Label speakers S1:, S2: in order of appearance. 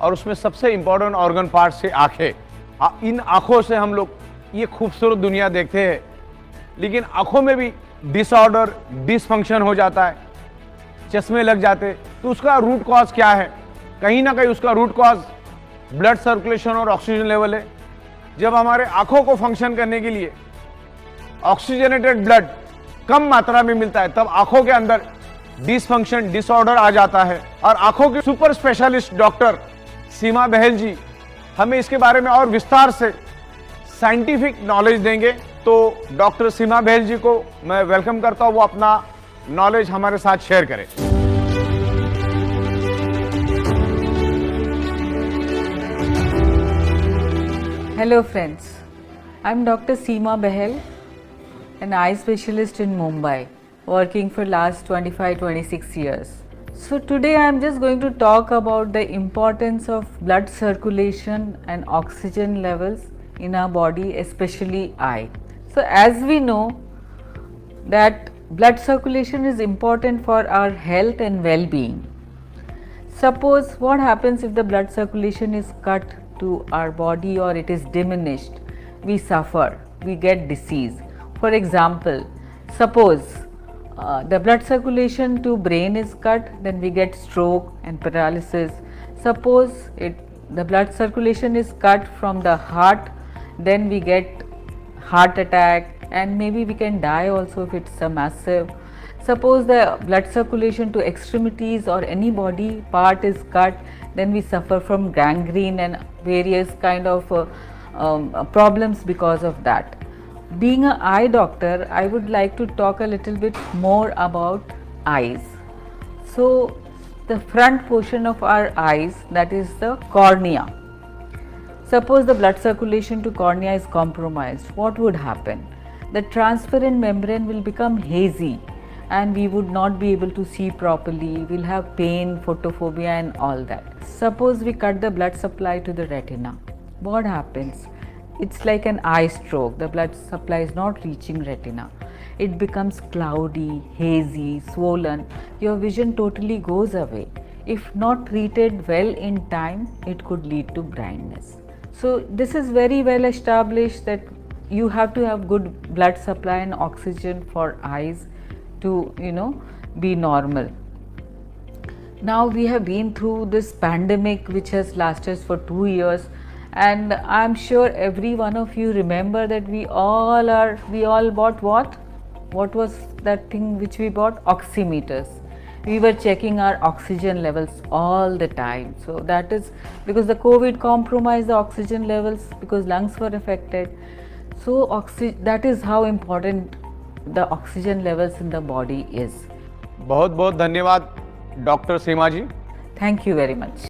S1: और उसमें सबसे इंपॉर्टेंट ऑर्गन पार्ट से आंखें। इन आंखों से हम लोग ये खूबसूरत दुनिया देखते हैं, लेकिन आंखों में भी डिसऑर्डर, डिसफंक्शन हो जाता है, चश्मे लग जाते। तो उसका रूट कॉज क्या है? कहीं ना कहीं उसका रूट कॉज ब्लड सर्कुलेशन और ऑक्सीजन लेवल है। जब हमारे आंखों को फंक्शन करने के लिए ऑक्सीजनेटेड ब्लड कम मात्रा में मिलता है, तब आंखों के अंदर डिसफंक्शन, डिसऑर्डर आ जाता है। और आंखों के सुपर स्पेशलिस्ट डॉक्टर सीमा बहल जी हमें इसके बारे में और विस्तार से साइंटिफिक नॉलेज देंगे। तो डॉक्टर सीमा बहल जी को मैं वेलकम करता हूं, वो अपना नॉलेज हमारे साथ शेयर करें।
S2: Hello friends, I'm Dr. Seema Bahel, an eye specialist in Mumbai, working for last 25-26 years. So today I'm just going to talk about the importance of blood circulation and oxygen levels in our body, especially eye. So as we know that blood circulation is important for our health and well-being. Suppose what happens if the blood circulation is cut to our body or it is diminished, we suffer, we get disease. For example, suppose the blood circulation to brain is cut, then we get stroke and paralysis. Suppose the blood circulation is cut from the heart, then we get heart attack, and maybe we can die also if it's a massive. Suppose the blood circulation to extremities or any body part is cut, then we suffer from gangrene and various kind of problems because of that. Being an eye doctor, I would like to talk a little bit more about eyes. So the front portion of our eyes, that is the cornea. Suppose the blood circulation to cornea is compromised, what would happen? The transparent membrane will become hazy and we would not be able to see properly, we'll have pain, photophobia and all that. Suppose we cut the blood supply to the retina, what happens? It's like an eye stroke, the blood supply is not reaching retina. It becomes cloudy, hazy, swollen, your vision totally goes away. If not treated well in time, it could lead to blindness. So this is very well established that you have to have good blood supply and oxygen for eyes to be normal. Now we have been through this pandemic which has lasted for 2 years, and I'm sure every one of you remember that we all bought what was that thing which we bought? Oximeters. We were checking our oxygen levels all the time. So that is because the COVID compromised the oxygen levels because lungs were affected. So that is how important the oxygen levels in the body is.
S1: बहुत बहुत धन्यवाद doctor Seema ji.
S2: Thank you very much.